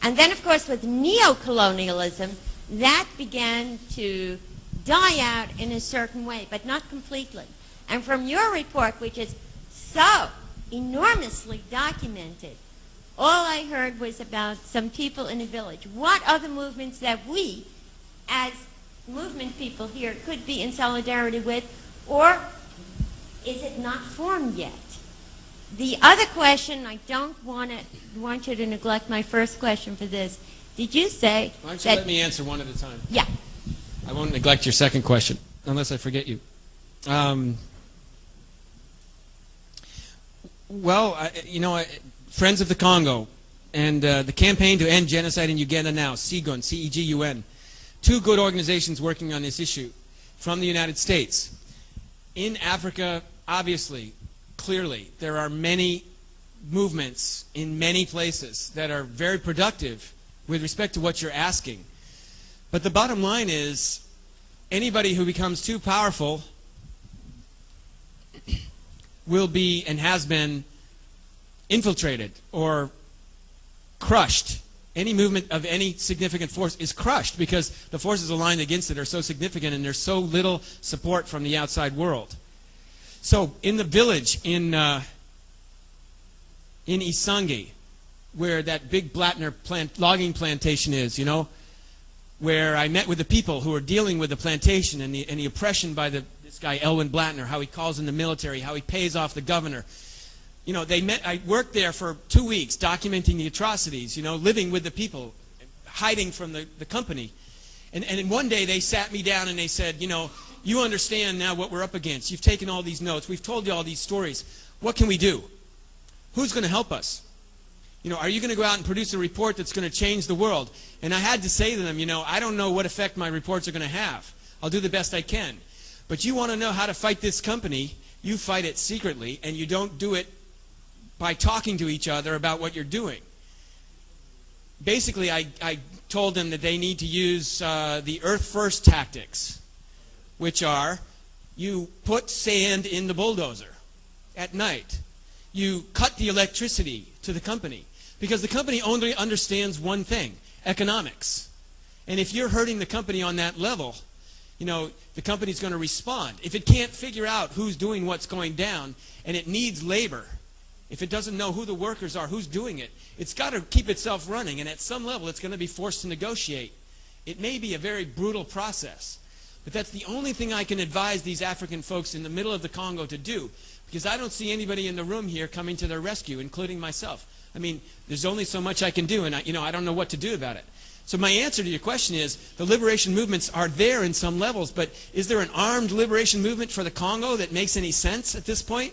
And then, of course, with neo-colonialism, that began to die out in a certain way, but not completely. And from your report, which is so enormously documented, all I heard was about some people in a village. What are the movements that we, as movement people here, could be in solidarity with, or is it not formed yet? The other question, I don't want you to neglect my first question for this. Did you say Why don't you let me answer one at a time? Yeah. I won't neglect your second question, unless I forget you. Friends of the Congo and the Campaign to End Genocide in Uganda Now, CEGUN, C-E-G-U-N, two good organizations working on this issue from the United States. In Africa, obviously, clearly, there are many movements in many places that are very productive with respect to what you're asking. But the bottom line is, anybody who becomes too powerful will be and has been infiltrated or crushed. Any movement of any significant force is crushed because the forces aligned against it are so significant and there's so little support from the outside world. So in the village in Isangi, where that big Blattner logging plantation is, you know, where I met with the people who are dealing with the plantation and the oppression by this guy Elwin Blattner, how he calls in the military, how he pays off the governor. You know, I worked there for 2 weeks documenting the atrocities, you know, living with the people, hiding from the company. And one day they sat me down and they said, you know, you understand now what we're up against. You've taken all these notes. We've told you all these stories. What can we do? Who's going to help us? You know, are you going to go out and produce a report that's going to change the world? And I had to say to them, you know, I don't know what effect my reports are going to have. I'll do the best I can. But you want to know how to fight this company, you fight it secretly, and you don't do it by talking to each other about what you're doing. Basically, I told them that they need to use the Earth First tactics, which are, you put sand in the bulldozer at night. You cut the electricity to the company, because the company only understands one thing, economics. And if you're hurting the company on that level, you know, the company's going to respond. If it can't figure out who's doing what's going down, and it needs labor, if it doesn't know who the workers are, who's doing it, it's got to keep itself running, and at some level it's going to be forced to negotiate. It may be a very brutal process, but that's the only thing I can advise these African folks in the middle of the Congo to do, because I don't see anybody in the room here coming to their rescue, including myself. I mean, there's only so much I can do, and I don't know what to do about it. So my answer to your question is, the liberation movements are there in some levels, but is there an armed liberation movement for the Congo that makes any sense at this point?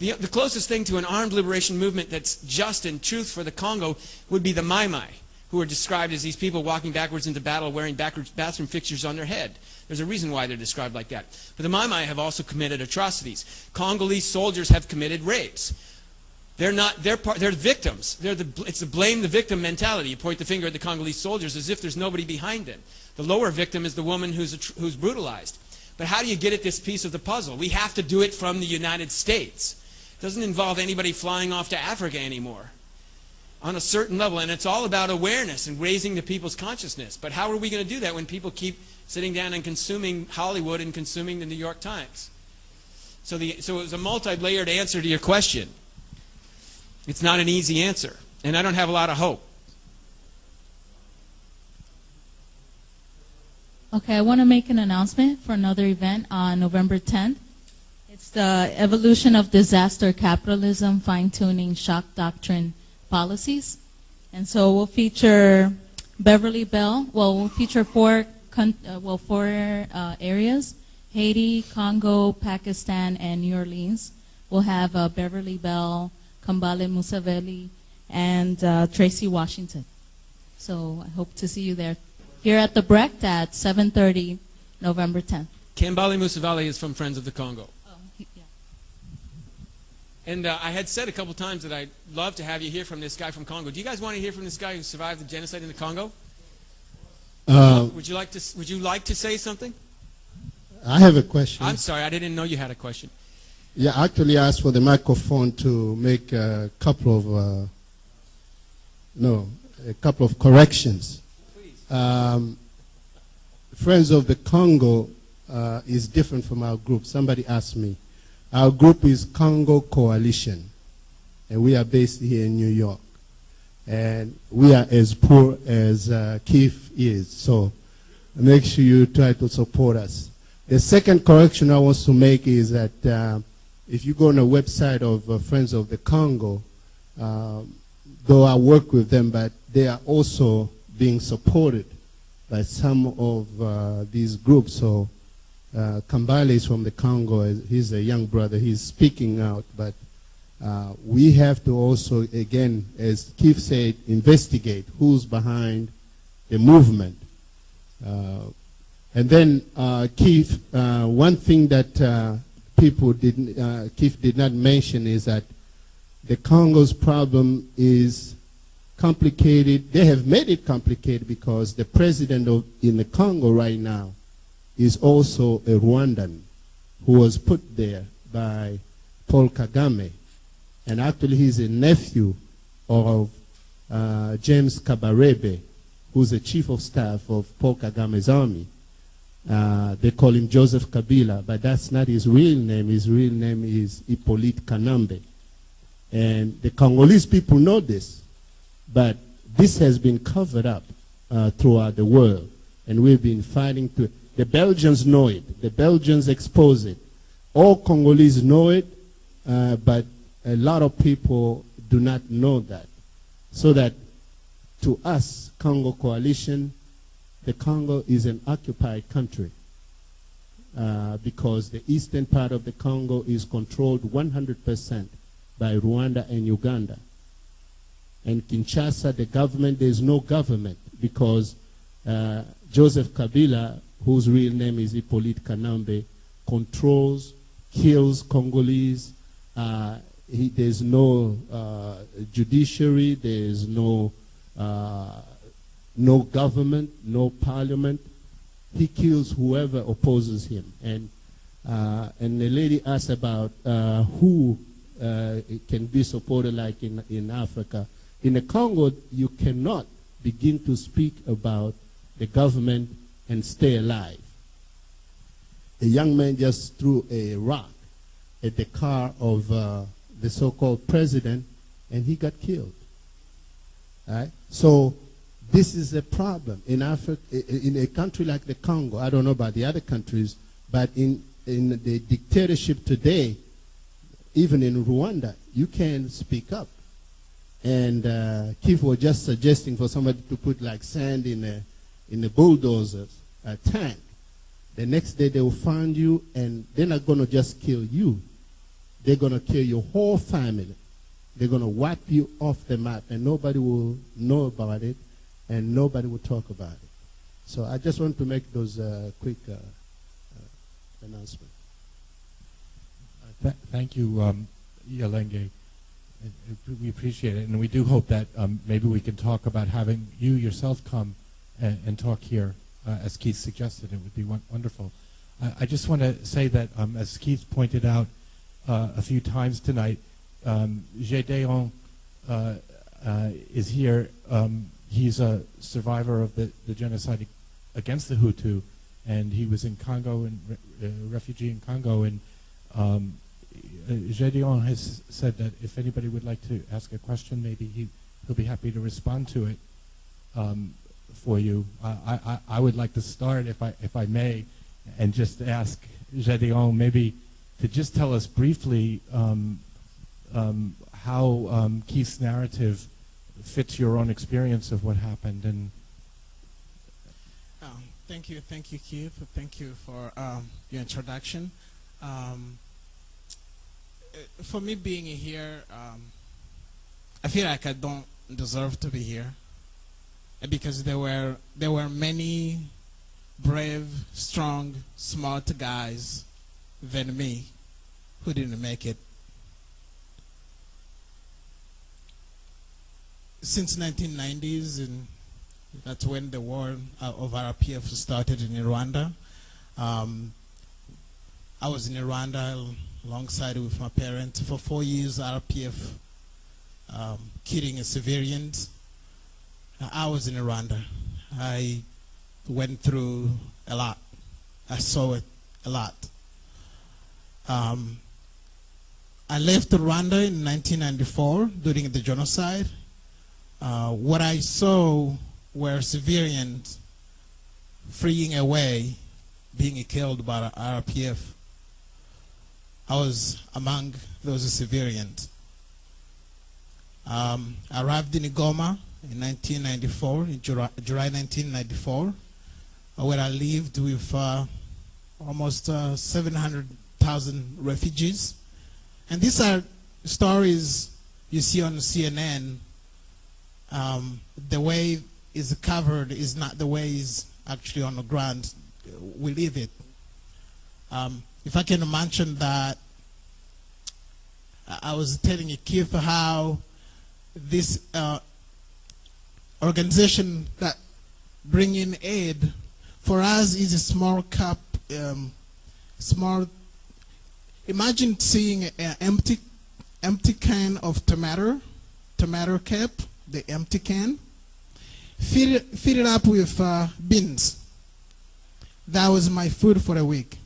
The closest thing to an armed liberation movement that's just and truth for the Congo would be the Mai Mai, who are described as these people walking backwards into battle wearing bathroom fixtures on their head. There's a reason why they're described like that. But the Mai Mai have also committed atrocities. Congolese soldiers have committed rapes. They're victims. It's the blame the victim mentality. You point the finger at the Congolese soldiers as if there's nobody behind them. The lower victim is the woman who's brutalized. But how do you get at this piece of the puzzle? We have to do it from the United States. It doesn't involve anybody flying off to Africa anymore on a certain level. And it's all about awareness and raising the people's consciousness. But how are we going to do that when people keep sitting down and consuming Hollywood and consuming the New York Times? So it was a multi-layered answer to your question. It's not an easy answer, and I don't have a lot of hope. Okay, I want to make an announcement for another event on November 10th. It's the Evolution of Disaster Capitalism, Fine-Tuning Shock Doctrine Policies. And so we'll feature Beverly Bell. Well, we'll feature four areas: Haiti, Congo, Pakistan, and New Orleans. We'll have Beverly Bell, Kambale Museveni, and Tracy Washington. So I hope to see you there. Here at the Brecht at 7:30, November 10th. Kambale Museveni is from Friends of the Congo. Oh, yeah. And I had said a couple times that I'd love to have you hear from this guy from Congo. Do you guys want to hear from this guy who survived the genocide in the Congo? Would you like to say something? I have a question. I'm sorry, I didn't know you had a question. Yeah, I actually asked for the microphone to make a couple of no, a couple of corrections. Friends of the Congo is different from our group. Somebody asked me. Our group is Congo Coalition, and we are based here in New York. And we are as poor as Keith is, so make sure you try to support us. The second correction I want to make is that if you go on the website of Friends of the Congo, though I work with them, but they are also being supported by some of these groups. So Kambale is from the Congo. He's a young brother. He's speaking out, but we have to also, again, as Keith said, investigate who's behind the movement. And then, Keith, one thing that Keith did not mention is that the Congo's problem is complicated. They have made it complicated because the president in the Congo right now is also a Rwandan who was put there by Paul Kagame. And actually he's a nephew of James Kabarebe, who's the chief of staff of Paul Kagame's army. They call him Joseph Kabila, but that's not his real name. His real name is Hippolyte Kanambe. And the Congolese people know this, but this has been covered up throughout the world. And we've been fighting to, the Belgians know it. The Belgians expose it. All Congolese know it, but a lot of people do not know that. So that to us, Congo Coalition, the Congo is an occupied country because the eastern part of the Congo is controlled 100% by Rwanda and Uganda. And Kinshasa, the government, there's no government because Joseph Kabila, whose real name is Hippolyte Kanambe, controls, kills Congolese. There's no judiciary, there's no government, no parliament. He kills whoever opposes him. And the lady asked about who can be supported like in Africa. In the Congo, you cannot begin to speak about the government and stay alive. A young man just threw a rock at the car of the so-called president, and he got killed. All right? So this is a problem in Africa, in a country like the Congo. I don't know about the other countries, but in the dictatorship today, even in Rwanda, you can speak up. And Keith was just suggesting for somebody to put like sand in a bulldozer, a tank. The next day they will find you, and they're not going to just kill you. They're going to kill your whole family. They're going to wipe you off the map, and nobody will know about it, and nobody will talk about it. So I just want to make those quick announcements. Thank you, Yalenge. We appreciate it, and we do hope that maybe we can talk about having you yourself come and talk here, as Keith suggested. It would be wonderful. I just want to say that, as Keith pointed out a few times tonight, Gédéon is here. He's a survivor of the genocide against the Hutu, and he was in Congo, and refugee in Congo, and Gédéon has said that if anybody would like to ask a question, maybe he'll be happy to respond to it for you. I would like to start, if I may, and just ask Gédéon maybe to just tell us briefly how Keith's narrative fits your own experience of what happened. And thank you, Keith. Thank you for your introduction. For me being here, I feel like I don't deserve to be here because there were many brave, strong, smart guys than me who didn't make it. Since 1990s, and that's when the war of RPF started in Rwanda. I was in Rwanda alongside with my parents for 4 years. RPF killing civilians, I was in Rwanda. I went through a lot. I saw it a lot. I left Rwanda in 1994 during the genocide. What I saw were civilians fleeing away, being killed by the RPF. I was among those civilians. I arrived in Goma in 1994, in July 1994, where I lived with almost 700,000 refugees. And these are stories you see on CNN. The way it's covered is not the way it's actually on the ground. We live it. If I can mention that, I was telling Keith how this organization that bring in aid for us is a small cup, small. Imagine seeing an empty can of tomato cap, the empty can. Fill it up with beans. That was my food for a week.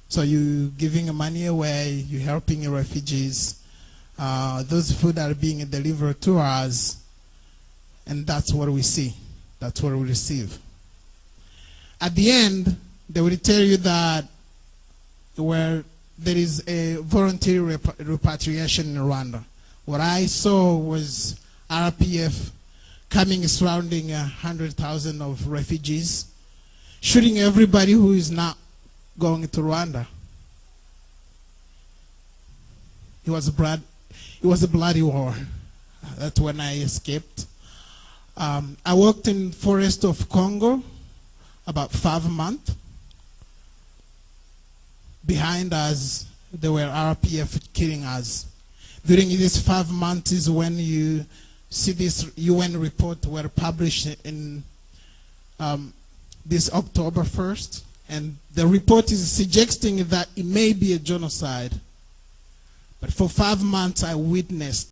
So you giving money away, you helping refugees. Those food are being delivered to us, and that's what we see. That's what we receive. At the end, they will tell you that there is a voluntary repatriation in Rwanda. What I saw was RPF coming surrounding 100,000 of refugees, shooting everybody who is not going to Rwanda. It was a bloody war. That's when I escaped. I worked in forest of Congo about 5 months. Behind us, there were RPF killing us. During these 5 months is when you see this UN report were published in this October 1st. And the report is suggesting that it may be a genocide. But for 5 months, I witnessed